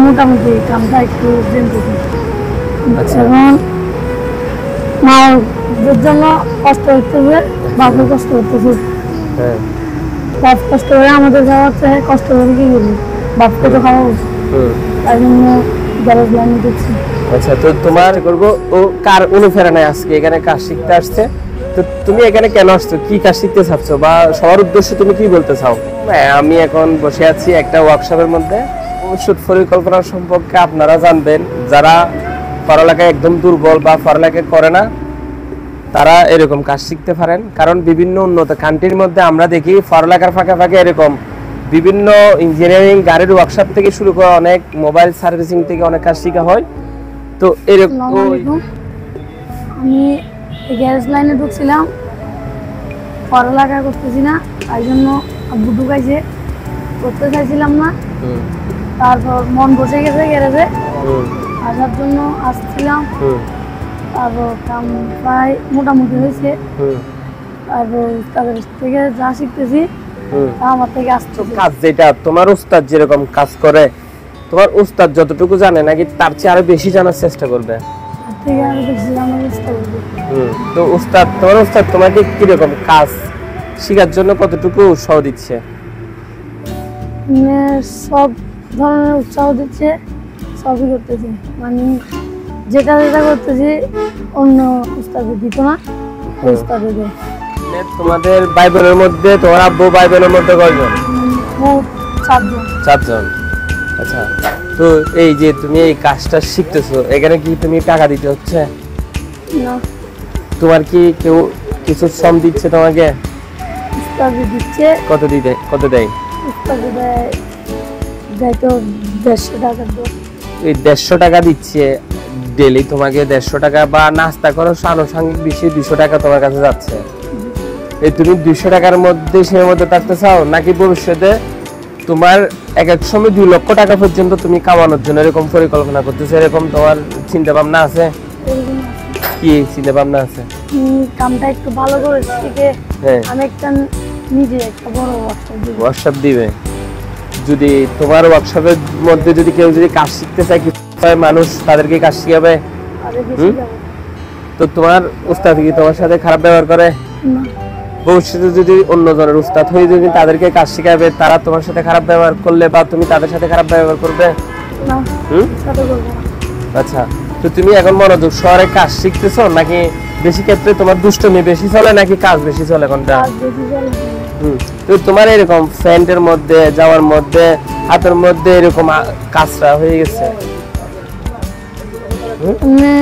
মোটামুটি কামটা একটু জানতেছি। আচ্ছা। এখন মায়ের জন্য কষ্ট হচ্ছে, বাপের কষ্ট হচ্ছে। হ্যাঁ। বাপ কষ্ট করে আমাদের যাওয়াচ্ছে, কষ্ট করে কি করবো, বাপকে তো খাওয়া উচিত, তাই জন্য গ্যারেজ লাইনে দিচ্ছি। আচ্ছা, তো তোমার করবো ও কার অনুপ্রেরণায় আজকে এখানে কাজ শিখতে আসছে? তো তুমি এখানে কেন আসছো, কি কাজ শিখতে চাচ্ছ, বা সবার উদ্দেশ্যে তুমি কি বলতে চাও? আমি এখন বসে আছি একটা ওয়ার্কশপের মধ্যে। ভবিষ্যৎ পরিকল্পনা সম্পর্কে আপনারা জানবেন, যারা পড়ালেখায় একদম দুর্বল বা পড়ালেখা করে না, তারা এরকম কাজ শিখতে পারেন। কারণ বিভিন্ন উন্নত কান্ট্রির মধ্যে আমরা দেখি পড়ালেখার ফাঁকে ফাঁকে এরকম বিভিন্ন ইঞ্জিনিয়ারিং, গাড়ির ওয়ার্কশপ থেকে শুরু করে অনেক মোবাইল সার্ভিসিং থেকে অনেক কাজ শেখা হয়। তো এরকম আমি গ্যারেজ লাইনে ঢুকছিলাম, পড়ালেখা করতেছি না, তাই জন্য আব্বু ঢুকাইছে, করতে চাইছিলাম না। তারপর মন বসে গেছে গ্যারেজে, আসার জন্য আসছিলাম। তারপর কাম প্রায় মোটামুটি হয়েছে। তারপর তাদের থেকে যা শিখতেছি তা আমার থেকে আসছে। কাজ যেটা তোমার উস্তাদ যেরকম কাজ করে, তোমার উস্তাদ যতটুকু জানে নাকি তার চেয়ে আরো বেশি জানার চেষ্টা করবে। তো উস্তাদ, তোমার উস্তাদ তোমাকে কিরকম কাজ শেখার জন্য কতটুকু উৎসাহ দিচ্ছে? সব ধরনের উৎসাহ দিচ্ছে, সবই করতেছে, মানে যেটা যেটা করতেছি অন্য উস্তাদে দিত না, উস্তাদে দেয়। তোমাদের ভাই বোনের মধ্যে, তোমার আব্বু ভাই বোনের মধ্যে কয়জন? মোট 4 জন। 4 জন। আচ্ছা, তো এই যে তুমি এই কাজটা শিখতেছো, এখানে কি তুমি টাকা দিতে হচ্ছে? না। তোমার কি কেউ কিছু শ্রম দিচ্ছে তোমাকে? উস্তাদে দিচ্ছে। কত দেয়? উস্তাদে দেয় তো 150 টাকা। এই 150 টাকা দিচ্ছে ডেলি তোমাকে, 150 টাকা বা নাস্তা করো আনুষঙ্গিক বিষয়ে 200 টাকা তোমার কাছে যাচ্ছে। এই তুমি 200 টাকার মধ্যে সীমাবদ্ধ থাকতে চাও, নাকি ভবিষ্যতে তোমার এক এক সময় 2 লক্ষ টাকা পর্যন্ত তুমি কামানোর জন্য এরকম পরিকল্পনা করতেছো? এরকম তোমার চিন্তা ভাবনা আছে? কি চিন্তা ভাবনা আছে? কামটা একটু ভালো করে শিখে আমি একটা নিজে একটা বড় ওয়ার্কশপ দিবে। যদি তোমার ওয়ার্কশপের মধ্যে যদি কেউ যদি কাজ শিখতে চায়, কি মানুষ তাদেরকে কাজ শিখাবে? তো তোমার উস্তাদ কি তোমার সাথে খারাপ ব্যবহার করে? না। ভবিষ্যতে যদি অন্য জনের উস্তাদ হয়ে যদি তাদেরকে কাজ শিখাবে, তারা তোমার সাথে খারাপ ব্যবহার করলে বা তুমি তাদের সাথে খারাপ ব্যবহার করবে? না, সাথে করব না। আচ্ছা, তো তুমি এখন মনোযোগ সহকারে কাজ শিখতেছো, নাকি বেশি ক্ষেত্রে তোমার দুষ্টুমি বেশি চলে নাকি কাজ বেশি চলে কোনটা? কাজ বেশি চলে। তো তোমার এরকম ফ্যান্টের মধ্যে, যাওয়ার মধ্যে, হাতের মধ্যে এরকম কাজটা হয়ে গেছে? মানে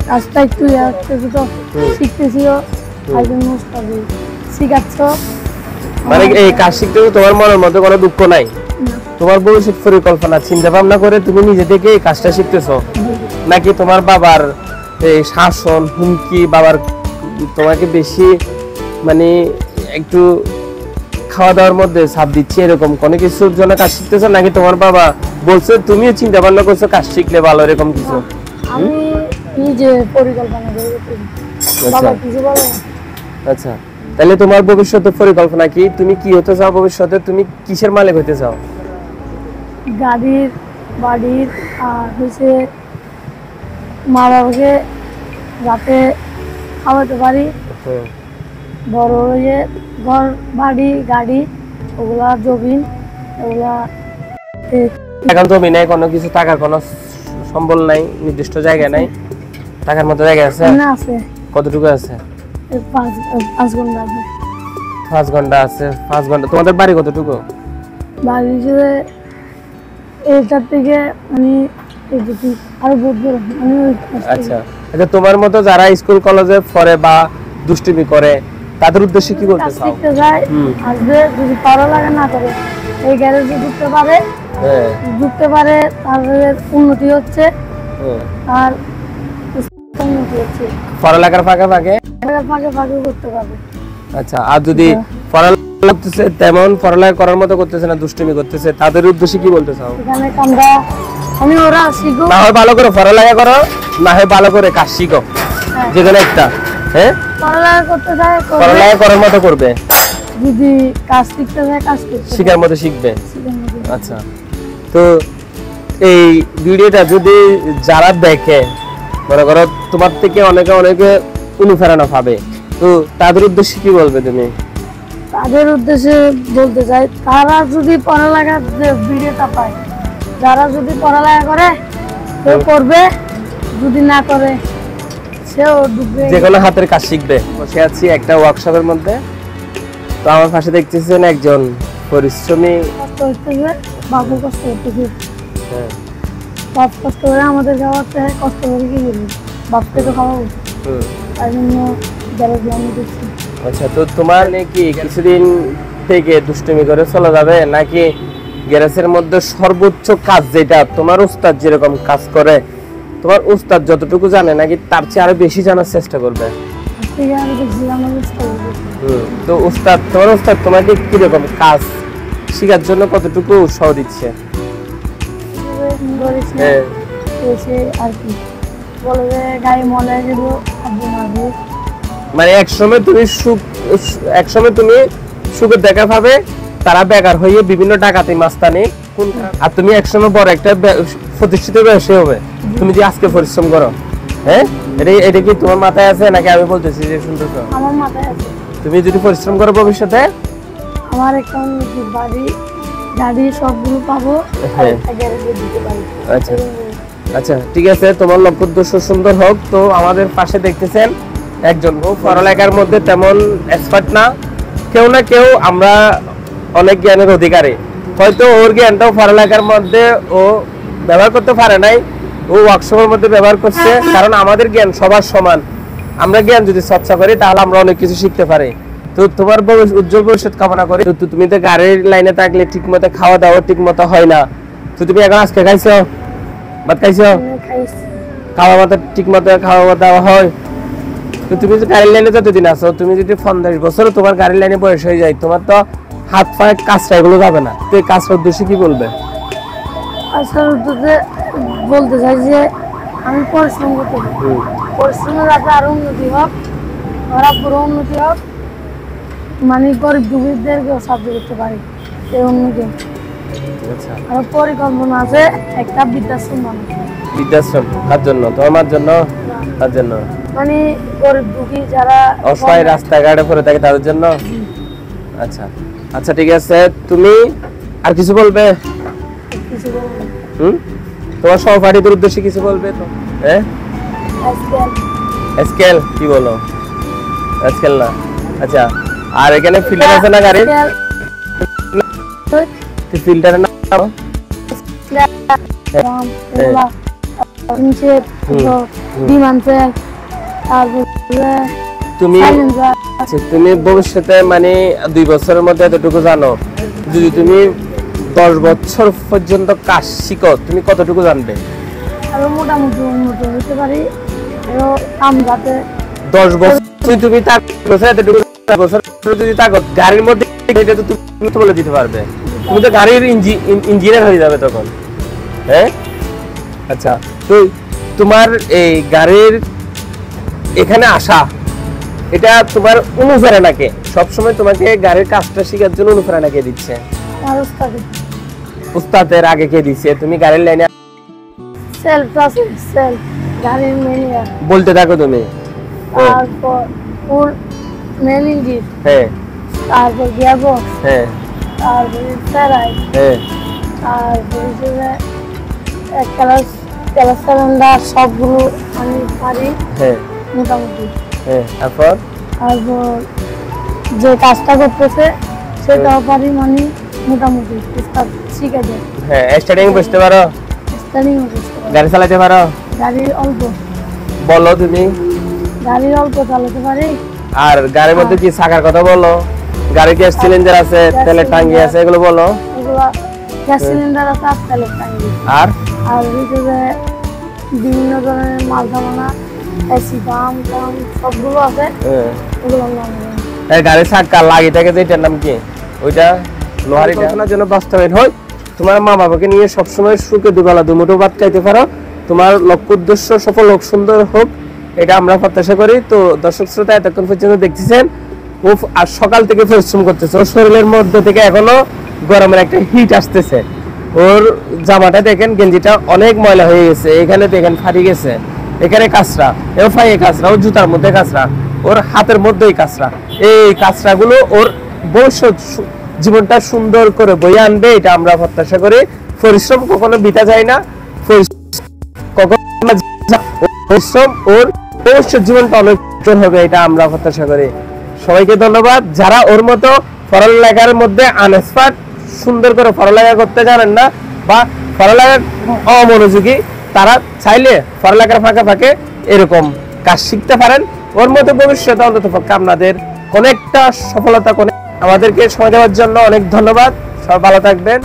কাজটা একটু শিখতেছিও, তাই জন্য উস্তাদে শিখাচ্ছ। মানে এই কাজ শিখতে তোমার মনের মধ্যে কোনো দুঃখ নাই? তোমার ভবিষ্যৎ পরিকল্পনা চিন্তা ভাবনা করে তুমি নিজে থেকে এই কাজটা শিখতেছো, নাকি তোমার বাবার এই শাসন, হুমকি, বাবার তোমাকে বেশি মানে একটু খাওয়া দাওয়ার মধ্যে চাপ দিচ্ছে, এরকম কোনো কিছুর জন্য কাজ শিখতেছো, নাকি তোমার বাবা বলছে তুমিও চিন্তা ভাবনা করছো কাজ শিখলে ভালো, এরকম কিছু? আমি নিজে পরিকল্পনা করে বাবা কিছু বলে। আচ্ছা, তাহলে তোমার ভবিষ্যতের পরিকল্পনা কি? তুমি কি হতে চাও ভবিষ্যতে? তুমি কিসের মালিক হতে চাও? গাড়ির, বাড়ির, আর হচ্ছে মা বাবাকে যাতে খাওয়াতে পারি, বড় হয়ে ঘর, বাড়ি, গাড়ি, ওগুলা জমিন, ওগুলা। এখন জমি নাই, কোনো কিছু টাকার কোনো সম্বল নাই, নির্দিষ্ট জায়গা নাই? টাকার মতো জায়গা আছে? না, আছে। কতটুকু আছে? 5 ঘন্টা আছে। 5 ঘন্টা আছে? 5 ঘন্টা। তোমাদের বাড়ি কতটুকু? বাড়ি হিসেবে এইটার থেকে মানে আরো বহুত বড়। আচ্ছা, আচ্ছা, তোমার মতো যারা স্কুল কলেজে পড়ে বা দুষ্টুমি করে, তাদের উদ্দেশ্যে কি বলতে চাও? শিখতে যায়, আসবে, যদি পড়ালেখা না করে এই গ্যারেজে ঢুকতে পারে, তাদের উন্নতি হচ্ছে। আর উন্নতি হচ্ছে পড়ালেখার ফাঁকে ফাঁকে করতে পারবে। আচ্ছা, আর যদি পড়ালেখা করতেছে তেমন পড়ালেখা করার মতো করতেছে না, দুষ্টুমি করতেছে, তাদের উদ্দেশ্যে কি বলতে চাও? এখানে আমি ওরা শিখো, না হয় ভালো করে পড়ালেখা করো, না হয় ভালো করে কাজ শিখো, যেখানে একটা পড়ালেখা করতে যায়, পড়ালেখা করার মতো করবে, যদি কাজ শিখতে যায় কাজ করবে, শিখার মতো শিখবে। আচ্ছা, তো এই ভিডিওটা যদি যারা দেখে, মনে করো তোমার থেকে অনেকে অনুপ্রেরণা পাবে, তো তাদের উদ্দেশ্যে কি বলবে তুমি? তাদের উদ্দেশ্যে বলতে চাই, তারা যদি পড়ালেখার যে ভিডিওটা পায়, যারা যদি পড়ালেখা করে কেউ করবে, যদি না করে সেও ডুববে। যে কোনো হাতের কাজ শিখবে। বসে আছি একটা ওয়ার্কশপের মধ্যে, তো আমার পাশে দেখতেছেন একজন পরিশ্রমী। কষ্ট হচ্ছে, বাবু কষ্ট করতেছে, হ্যাঁ, বাপ কষ্ট করে আমাদের খাওয়াতে, কষ্ট করে কি করবো, বাপকে তো খাওয়াবো, তাই জন্য গ্যারেজ লাইনে দেখছি। আচ্ছা, তো তোমার নাকি কিছুদিন থেকে দুষ্টুমি করে চলে যাবে, নাকি গ্যারেজের মধ্যে সর্বোচ্চ কাজ যেটা তোমার উস্তাদ যেরকম কাজ করে, তোমার উস্তাদ যতটুকু জানে নাকি তার চেয়ে আরো বেশি জানার চেষ্টা করবে? ঠিক আছে, দেখছি আমার চেষ্টা করবো। তো তোমার উস্তাদ তোমাকে কিরকম কাজ শেখার জন্য কতটুকু উৎসাহ দিচ্ছে? হ্যাঁ, এসে আর কি বলে যে গায়ে মনে গেল আব্বু মারবো। মানে একসময় তুমি সুখের দেখা পাবে, তারা বেকার হয়ে বিভিন্ন ডাকাতি মাস্তানি, আর তুমি একসময় বড় একটা প্রতিষ্ঠিত ব্যবসায়ী হবে, তুমি যে আজকে পরিশ্রম করো। হ্যাঁ, এটা কি তোমার মাথায় আছে নাকি আমি বলতেছি যে শুনতেছো? আমার মাথায় আছে। তুমি যদি পরিশ্রম করো ভবিষ্যতে, আমার একটা বাড়ি গাড়ি সবগুলো পাবো, হ্যাঁ, গ্যারেজে দিতে পারি। আচ্ছা আচ্ছা, ঠিক আছে, তোমার লক্ষ্য উদ্দেশ্য সুন্দর হোক। তো আমাদের পাশে দেখতেছেন একজন পড়ালেখার মধ্যে তেমন এক্সপার্ট না, কেউ না কেউ আমরা অনেক জ্ঞানের অধিকারী, হয়তো ওর জ্ঞানটাও পড়ালেখার মধ্যে ও ব্যবহার করতে পারে নাই, ও ওয়ার্কশপের মধ্যে ব্যবহার করছে। কারণ আমাদের জ্ঞান সবার সমান, আমরা জ্ঞান যদি চর্চা করি তাহলে আমরা অনেক কিছু শিখতে পারি। তো তোমার উজ্জ্বল ভবিষ্যৎ কামনা করি। তো তুমি তো গাড়ির লাইনে থাকলে ঠিক মতো খাওয়া দাওয়া ঠিক মতো হয় না, তো তুমি এখন আজকে খাইছো, ভাত খাইছো, খাওয়া মতো ঠিক মতো খাওয়া দাওয়া হয়? তো তুমি যে গাড়ির লাইনে যতদিন আছো, তুমি যদি 50 বছর তোমার গাড়ির লাইনে বয়স হয়ে যায়, তোমার তো হাত পায়ে কাজটা এগুলো যাবে না। তো এই কাজটার উদ্দেশ্যে কি বলবে? আসল উদ্দেশ্যে বলতে চাই যে আমি পরিশ্রম করতে চাই, পরিশ্রমের যাতে আরো উন্নতি হোক, ওরা পুরো উন্নতি হোক, মানে গরিব দুঃখীদেরকেও সাহায্য করতে পারি, এই উন্নতি। আচ্ছা, আর পরিকল্পনা আছে একটা বৃদ্ধাশ্রম বানানো। বৃদ্ধাশ্রম কার জন্য? তোমার জন্য? তার জন্য মানে গরিব দুঃখী যারা অসহায় রাস্তাঘাটে পড়ে থাকে তাদের জন্য। আচ্ছা আচ্ছা, ঠিক আছে, তুমি আর কিছু বলবে? কিছু বলবো না। তোমার সহপাঠীদের উদ্দেশ্যে কিছু বলবে তো? হ্যাঁ, স্কেল কি বলো? স্কেল না, আচ্ছা। আর এখানে ফিল্টার আছে না গাড়ির? ফিল্টারের নাম তুমি ভবিষ্যতে মানে 2 বছরের মধ্যে এতটুকু জানো, যদি তুমি 10 বছর পর্যন্ত কাজ শিখো, তুমি কতটুকু জানবে? আরো মোটামুটি উন্নত হতে পারি, 10 বছর তুমি এতটুকু বছর যদি থাকো গাড়ির মধ্যে, এটা তো তুমি তো বলে দিতে পারবে, তুমি তো গাড়ির ইঞ্জিনিয়ার হয়ে যাবে তখন। হ্যাঁ, আচ্ছা, তো তোমার এই গাড়ির এখানে আসা, এটা তোমার অনুপ্রেরণাকে সবসময় তোমাকে গাড়ির কাজটা শেখার জন্য অনুপ্রেরণাকে দিচ্ছে? উস্তাদের আগে কে দিচ্ছে? তুমি গাড়ির লাইনে গাড়ির ম্যানুয়াল বলতে থাকো তুমি, তারপর ফুল মেন ইঞ্জিন, হ্যাঁ, তারপর গিয়ারবক্স, হ্যাঁ, তারপর স্টারাই, হ্যাঁ, তারপর ক্লাস সিলিন্ডার সবগুলো আমি পারি, হ্যাঁ, মোটামুটি। হ্যাঁ, তারপর যে কাজটা করতেছে সেটাও পারি, মানে মোটামুটি শিখে যায়। হ্যাঁ, স্টার্টিং বসতে পারো? স্টার্টিংও করতে পারি। গাড়ি চালাতে পারো? গাড়ি অল্প। বলো তুমি। গাড়ি অল্প চালাতে পারি। আর গাড়ির মধ্যে কি চাকার কথা বলো? গাড়ির গ্যাস সিলিন্ডার আছে, তেলের ট্যাঙ্কি আছে, এগুলো বলো। এগুলো গ্যাস সিলিন্ডার আছে, আর তেলের ট্যাঙ্কি। আর ভিতরে বিভিন্ন ধরনের মাল সামানা, এসি পাম্প সবগুলো আছে। ওগুলো গাড়ির চাকা লাগিয়ে থাকে যে, এটার নাম কি? ওইটা লোহারি। কল্পনার জন্য বাস্তবায়ন হয়, তোমার মা বাবাকে নিয়ে সবসময় সুখে দুবেলা দুমুঠো ভাত খাইতে পারো, তোমার লক্ষ্য উদ্দেশ্য সফল হোক, সুন্দর হোক, এটা আমরা প্রত্যাশা করি। তো দর্শক শ্রোতা এতক্ষণ পর্যন্ত দেখতেছেন ও আর সকাল থেকে পরিশ্রম করতেছে, ওর শরীরের মধ্যে থেকে এখনো গরমের একটা হিট আসতেছে। ওর জামাটা দেখেন, গেঞ্জিটা অনেক ময়লা হয়ে গেছে, এখানে দেখেন ফাটি গেছে, এখানে কাঁচরা, এও ফাইয়ে কাঁচরা, ওর জুতার মধ্যে কাঁচরা, ওর হাতের মধ্যেই কাঁচরা। এই কাঁচরাগুলো ওর ভবিষ্যৎ জীবনটা সুন্দর করে বয়ে আনবে, এটা আমরা প্রত্যাশা করি। পরিশ্রম কখনো বিতা যায় না, পরিশ্রম ওর ভবিষ্যৎ জীবনটা অনেক উজ্জ্বল হবে, এটা আমরা প্রত্যাশা করি। সবাইকে ধন্যবাদ। যারা ওর মতো পড়ালেখার মধ্যে আনএক্সপার্ট, সুন্দর করে পড়ালেখা করতে জানেন না বা পড়ালেখার অমনোযোগী, তারা চাইলে পড়ালেখার ফাঁকে ফাঁকে এরকম কাজ শিখতে পারেন। ওর মতো ভবিষ্যতে অন্তত পক্ষে আপনাদের অনেকটা সফলতা, আমাদেরকে সময় দেওয়ার জন্য অনেক ধন্যবাদ। সব ভালো থাকবেন।